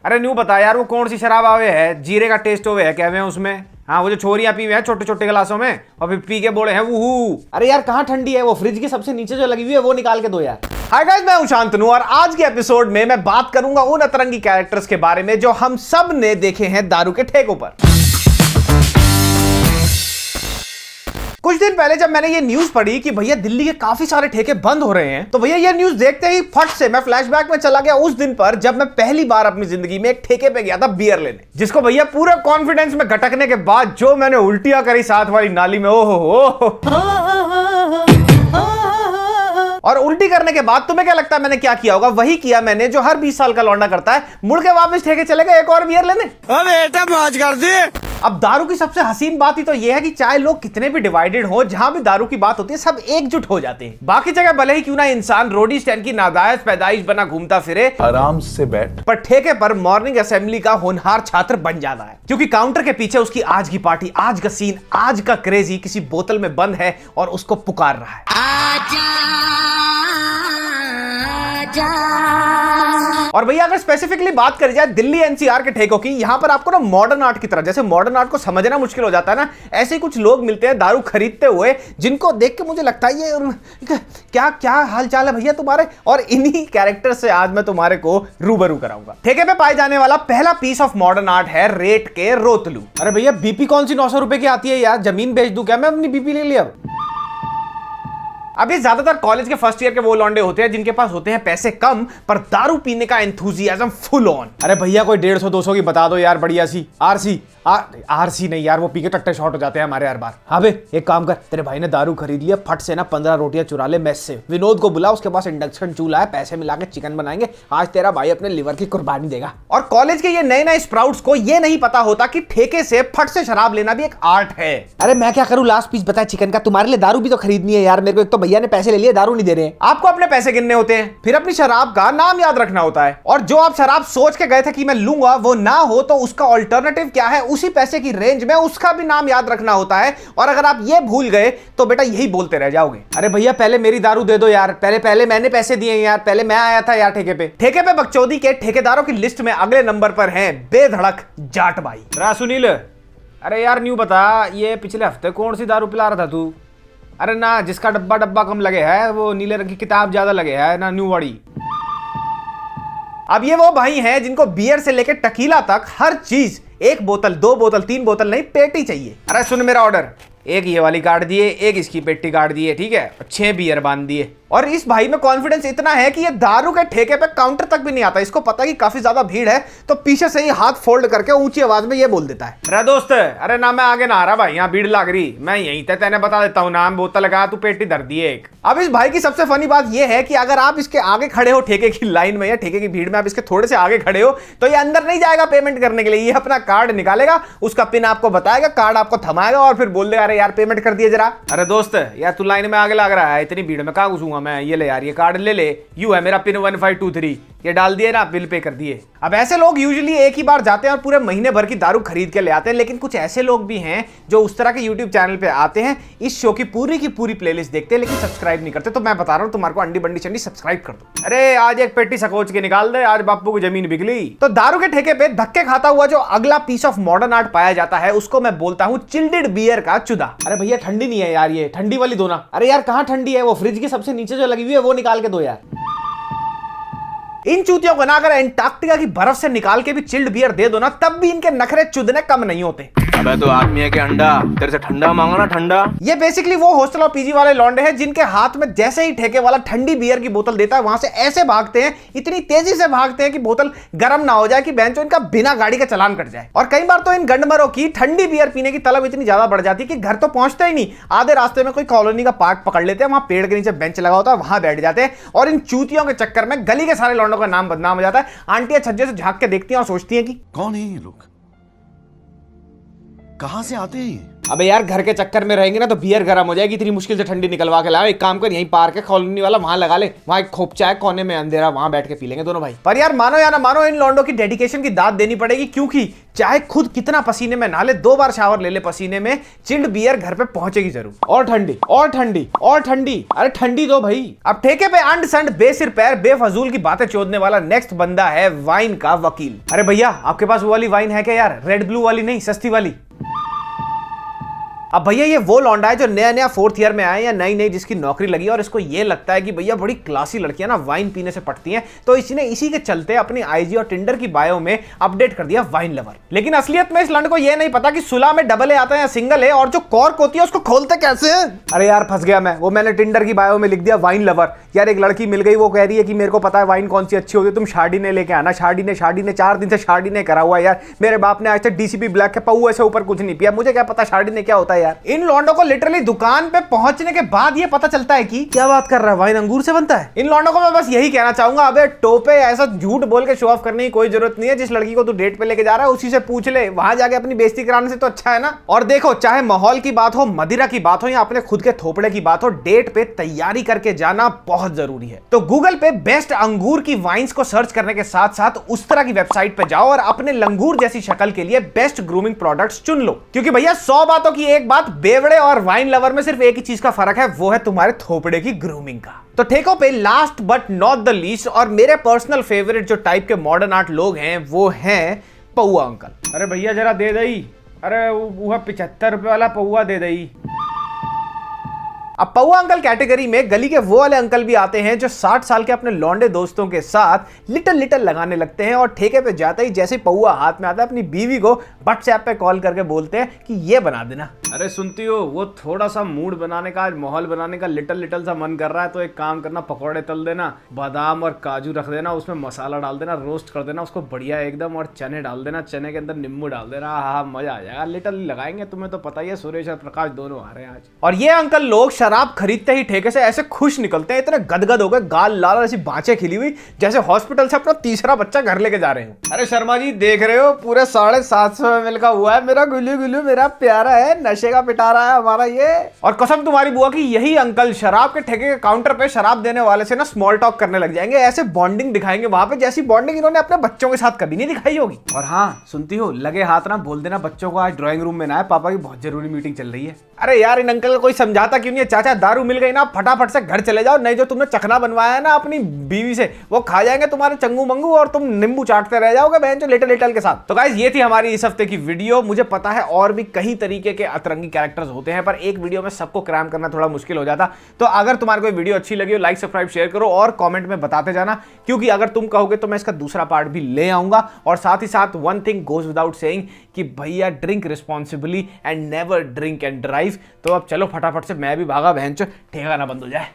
अरे न्यू बता यार, वो कौन सी शराब आवे है, जीरे का टेस्ट होवे है क्या है उसमें? हाँ, वो जो छोरियां पी हुए हैं छोटे छोटे गिलासों में और फिर पी के बोले हैं वूहू। अरे यार कहाँ ठंडी है, वो फ्रिज के सबसे नीचे जो लगी हुई है वो निकाल के दो यार। हाय गाइस, मैं हूं शांतनु और आज के एपिसोड में मैं बात करूंगा उन अतरंगी कैरेक्टर्स के बारे में जो हम सब ने देखे हैं दारू के ठेकों पर। कुछ दिन पहले जब मैंने ये न्यूज पढ़ी कि भैया दिल्ली के काफी सारे ठेके बंद हो रहे हैं, तो भैया ये न्यूज देखते ही फट से मैं फ्लैशबैक में चला गया उस दिन पर जब मैं पहली बार अपनी जिंदगी में एक ठेके पे गया था बियर लेने, जिसको भैया पूरे कॉन्फिडेंस में गटकने के बाद जो मैंने उल्टियां करी साथ वाली नाली में, ओहो। और उल्टी करने के बाद तुम्हें क्या लगता है मैंने क्या किया होगा? वही किया मैंने जो हर 20 साल का लौंडा करता है, मुड़ के वापस ठेके चले गए एक और बियर लेने। बेटा मौज कर दे। अब दारू की सबसे हसीन बात ही तो यह है कि चाहे लोग कितने भी डिवाइडेड हो, जहां भी दारू की बात होती है सब एकजुट हो जाते हैं। बाकी जगह भले ही क्यों ना इंसान रोडी स्टैंड की नाजायज पैदाइश बना घूमता फिरे, आराम से बैठ, पर ठेके पर मॉर्निंग असेंबली का होनहार छात्र बन जाता है, क्योंकि काउंटर के पीछे उसकी आज की पार्टी, आज का सीन, आज का क्रेजी किसी बोतल में बंद है और उसको पुकार रहा है। और भैया अगर स्पेसिफिकली बात करी जाए दिल्ली एनसीआर के ठेकों की, यहां पर आपको ना मॉडर्न आर्ट की तरह, जैसे मॉडर्न आर्ट को समझना मुश्किल हो जाता है ना, ऐसे ही कुछ लोग मिलते हैं दारू खरीदते हुए जिनको देख के मुझे लगता है ये क्या क्या हाल चाल है भैया तुम्हारे। और इन्हीं कैरेक्टर से आज मैं तुम्हारे को रूबरू कराऊंगा। ठेके पे पाए जाने वाला पहला पीस ऑफ मॉडर्न आर्ट है रेत के रोतलू। अरे भैया बीपी कौन सी 900 रुपए की आती है यार, जमीन बेच दूं क्या मैं अपनी बीपी ले लिया। अभी ज्यादातर कॉलेज के फर्स्ट ईयर के वो लौंडे होते हैं जिनके पास होते हैं पैसे कम पर दारू पीने का एंथुजियाज्म फुल ऑन। अरे भैया कोई 150-200 की बता दो यार, बढ़िया सी आरसी नहीं यार, वो पी के टट्टे शॉर्ट हो जाते हैं हमारे हर बार। हाँ बे एक काम कर, तेरे भाई ने दारू खरीद लिया, फट से ना 15 रोटियां चुरा ले मेस से, विनोद को बुला, उसके पास इंडक्शन चूल्हा है, पैसे मिला के चिकन बनाएंगे, आज तेरा भाई अपने लिवर की कुर्बानी देगा। और कॉलेज के ये नए नए स्प्राउट्स को ये नहीं पता होता कि ठेके से फट से शराब लेना भी एक आर्ट है। अरे मैं क्या करूं, लास्ट पीस बताया चिकन का, तुम्हारे लिए दारू भी तो खरीदनी है यार मेरे को। एक तो भैया ने पैसे ले लिए, दारू नहीं दे रहे हैं। आपको अपने पैसे गिनने होते हैं, फिर अपनी शराब का नाम याद रखना होता है, और जो आप शराब सोच के गए थे कि मैं लूंगा वो ना हो तो उसका ऑल्टरनेटिव क्या है, उसी पैसे की रेंज में उसका भी नाम याद रखना होता है। और अगर आप ये भूल गए तो बेटा यही बोलते रह जाओगे, अरे भैया पहले मेरी दारू दे दो यार, पहले मैंने पैसे दिए यार, पहले मैं आया था यार ठेके पे। ठेके पे बकचोदी के ठेकेदारों की लिस्ट में अगले नंबर पर हैं बेधड़क जाट भाई। सुनील, अरे यार न्यू बता, ये पिछले हफ्ते कौन सी दारू पिला रहा था तू? अरे ना, जिसका डब्बा कम लगे है, वो नीले रंग की किताब ज्यादा लगे है ना, न्यू वाली। अब ये वो भाई हैं जिनको बियर से लेकर टकीला तक हर चीज 1 बोतल 2 बोतल 3 बोतल नहीं, पेटी चाहिए। अरे सुन मेरा ऑर्डर, एक ये वाली काट दिए, एक इसकी पेटी काट दिए, ठीक है, 6 बियर बांध दिए। और इस भाई में कॉन्फिडेंस इतना है कि ये दारू के ठेके पे काउंटर तक भी नहीं आता, इसको पता है कि काफी ज्यादा भीड़ है, तो पीछे से ही हाथ फोल्ड करके ऊंची आवाज में ये बोल देता है, अरे दोस्त, अरे ना मैं आगे ना आ रहा भाई, यहाँ भीड़ लग रही, मैं यहीं तक तेने बता देता हूँ, नाम बोतल लगा तू पेटी धर दिए एक। अब इस भाई की सबसे फनी बात यह है कि अगर आप इसके आगे खड़े हो ठेके की लाइन में या ठेके की भीड़ में, आप इसके थोड़े से आगे खड़े हो तो ये अंदर नहीं जाएगा पेमेंट करने के लिए, ये अपना कार्ड निकालेगा, उसका पिन आपको बताएगा, कार्ड आपको थमाएगा और फिर बोल देगा अरे यार पेमेंट कर दिए जरा। अरे दोस्त यार तू लाइन में आगे लग रहा है, इतनी भीड़ में कहाँ घुसूंगा मैं, ये ले यार ये कार्ड ले ले, यू है मेरा पिन 1523, ये डाल दिए ना, बिल पे कर दिए। अब ऐसे लोग यूजुअली एक ही बार जाते हैं और पूरे महीने भर की दारू खरीद के ले आते हैं, लेकिन कुछ ऐसे लोग भी हैं जो उस तरह के YouTube चैनल पे आते हैं, इस शो की पूरी प्लेलिस्ट देखते हैं लेकिन सब्सक्राइब नहीं करते। तो मैं बता रहा हूं तुम्हारे को, अंडी बंडी चंडी सब्सक्राइब कर दो। अरे आज एक पेटी सकोच के निकाल दे, आज बापू की जमीन बिगली। तो दारू के ठेके पे धक्के खाता हुआ जो अगला पीस ऑफ मॉडर्न आर्ट पाया जाता है उसको मैं बोलता हूं चिल्डेड बियर का चुदा। अरे भैया ठंडी नहीं है यार, ये ठंडी वाली दो ना। अरे यार कहां ठंडी है, वो फ्रिज के सबसे नीचे जो लगी हुई है वो निकाल के दो यार। इन चूतियों को ना अगर एंटार्क्टिका की बर्फ से निकाल के भी चिल्ड बियर दे दो ना, तब भी इनके नखरे चुदने कम नहीं होते। अबे तो आदमी है कि अंडा, तेरे से ठंडा मांगो ना ठंडा। ये बेसिकली वो हॉस्टल और पीजी वाले लौंडे हैं जिनके हाथ में जैसे ही ठेके वाला ठंडी बियर की बोतल देता है वहां से ऐसे भागते हैं, इतनी तेजी से भागते हैं कि बोतल गर्म ना हो जाए कि बेंचो इनका बिना गाड़ी का चालान कट जाए। और कई बार तो इन गंडमरों की ठंडी बियर पीने की तलब इतनी ज्यादा बढ़ जाती है कि घर तो पहुंचते ही नहीं, आधे रास्ते में कोई कॉलोनी का पार्क पकड़ लेते हैं, वहां पेड़ के नीचे बेंच लगा होता है, वहां बैठ जाते हैं। और इन चूतियों के चक्कर में गली के सारे लौंडों का नाम बदनाम हो जाता है। आंटियां छज्जे से झांक के देखती हैं और सोचती हैं कि कौन है ये लोग, कहाँ से आते हैं? अबे यार घर के चक्कर में रहेंगे ना तो बियर गर्म हो जाएगी, इतनी मुश्किल से ठंडी निकलवा के लाओ। एक काम कर, यहीं पार्क है कॉलोनी वाला, वहां लगा ले, वहां एक खोपचा है कोने में अंधेरा, वहां बैठ के पी लेंगे दोनों भाई। पर यार मानो या ना मानो, इन लौंडों की डेडिकेशन की दाद देनी पड़ेगी, क्योंकि चाहे खुद कितना पसीने में नहा ले, 2 बार शावर ले ले पसीने में, चिल्ड बियर घर पे पहुंचेगी जरूर। और ठंडी और ठंडी और ठंडी, अरे ठंडी दो भाई। अब ठेके पे अंड संड बेसिर पैर बेफजूल की बातें चोदने वाला नेक्स्ट बंदा है वाइन का वकील। अरे भैया आपके पास वो वाली वाइन है क्या यार, रेड ब्लू वाली नहीं, सस्ती वाली। अब भैया ये वो लौंडा है जो नया नया 4th ईयर में आया या नई नई जिसकी नौकरी लगी और इसको ये लगता है कि भैया बड़ी क्लासी लड़कियां ना वाइन पीने से पटती हैं, तो इसने इसी के चलते अपनी आईजी और टिंडर की बायो में अपडेट कर दिया वाइन लवर। लेकिन असलियत में इस लंड को ये नहीं पता कि सुलह में डबल ए आता है या सिंगल है, और जो कॉर्क होती है उसको खोलते कैसे हैं। अरे यार फंस गया मैं, वो मैंने टिंडर की बायो में लिख दिया वाइन लवर। यार एक लड़की मिल गई, वो कह रही है कि मेरे को पता है वाइन कौन सी अच्छी होती है, तुम शार्डिने लेके आना। शार्डिने 4 दिन से शार्डिने करा हुआ है यार, मेरे बाप ने आज तक डीसीपी ब्लैक के पौए से ऊपर कुछ नहीं पिया, मुझे क्या पता शार्डिने क्या होता है यार। इन लौंडों को लिटरली दुकान पे पहुंचने के बाद ये पता चलता है कि क्या बात कर रहा है, वाइन अंगूर से बनता है। इन लौंडों को मैं बस यही कहना चाहूंगा, अबे टोपे ऐसा झूठ बोल के शो ऑफ करने की कोई जरूरत नहीं है। जिस लड़की को तू डेट पे लेके जा रहा है उसी से पूछ ले, वहां जाके अपनी बेइज्जती कराने से तो अच्छा है ना। और देखो चाहे माहौल की बात हो, मदिरा की बात हो या अपने खुद के थोपड़े की बात हो, डेट पे तैयारी करके जाना बहुत जरूरी है। तो गूगल पे बेस्ट अंगूर की वाइन्स को सर्च करने के साथ साथ उस तरह की वेबसाइट पे जाओ और अपने लंगूर जैसी शक्ल के लिए बेस्ट ग्रूमिंग प्रोडक्ट्स चुन लो, क्योंकि भैया 100 बातों की एक बात, बेवड़े और वाइन लवर में सिर्फ एक ही चीज का फर्क है, वो है तुम्हारे थोपड़े की ग्रूमिंग का। तो ठेकों पे last but not the least और मेरे पर्सनल फेवरेट जो टाइप के मॉडर्न आर्ट लोग हैं वो हैं पौआ अंकल। अरे भैया जरा दे दई, अरे वो 75 रुपए वाला पौआ दे दई। अब पौआ अंकल कैटेगरी में गली के वो वाले अंकल भी आते हैं जो 60 साल के अपने लौंडे दोस्तों के साथ लिटल लगाने लगते हैं और ठेके पे जाते ही जैसे पौआ हाथ में आता है अपनी बीवी को व्हाट्सएप पे कॉल करके बोलते हैं कि ये बना देना। अरे सुनती हो, वो थोड़ा सा मूड बनाने का, माहौल बनाने का लिटल सा मन कर रहा है, तो एक काम करना, पकौड़े तल देना, बादाम और काजू रख देना, उसमें मसाला डाल देना, रोस्ट कर देना उसको बढ़िया एकदम, और चने डाल देना, चने के अंदर नींबू डाल देना, हाँ मजा आ जाएगा। लिटल लगाएंगे, तुम्हें तो पता ही है सुरेश और प्रकाश दोनों आ रहे हैं आज। और ये अंकल लोग शराब खरीदते ही ठेके से ऐसे खुश निकलते हैं, इतने गदगद हो गए, गाल लाल ऐसी बाँचें खिली हुई, जैसे हॉस्पिटल से अपना तीसरा बच्चा घर लेके जा रहे हो। अरे शर्मा जी देख रहे हो, पूरे 750 ml का हुआ है, मेरा गुल्लू गुल्लू मेरा प्यारा है, नशे का पिटा रहा है हमारा ये। और कसम तुम्हारी बुआ की, यही अंकल शराब के ठेके के काउंटर पे शराब देने वाले से ना स्मॉल टॉक करने लग जाएंगे, ऐसे बॉन्डिंग दिखाएंगे वहां पे जैसी बॉन्डिंग इन्होंने अपने बच्चों के साथ कभी नहीं दिखाई होगी। और हाँ सुनती हो, लगे हाथ ना बोल देना बच्चों को आज ड्राइंग रूम में ना है, पापा की बहुत जरूरी मीटिंग चल रही है। अरे यार इन अंकल को कोई समझाता क्यों नहीं है, चाचा दारू मिल गई ना फटाफट से घर चले जाओ, नहीं जो तुमने चखना बनवाया है ना अपनी बीवी से वो खा जाएंगे तुम्हारे चंगू मंगू और तुम नींबू चाटते रह जाओगे बहन जो लिटल के साथ। तो गाइस ये थी हमारी इस हफ्ते की वीडियो। मुझे पता है और भी कई तरीके के अतरंगी कैरेक्टर्स होते हैं, पर एक वीडियो में सबको क्रैम करना थोड़ा मुश्किल हो जाता। तो अगर तुम्हारे कोई वीडियो अच्छी लगी हो, लाइक सब्सक्राइब शेयर करो और कमेंट में बताते जाना, क्योंकि अगर तुम कहोगे तो मैं इसका दूसरा पार्ट भी ले आऊंगा। और साथ ही साथ one thing goes without saying कि भैया drink responsibly and never drink and drive. तो अब चलो फटाफट से मैं भी भागा, बहन चो ठेका ना बंद हो जाए।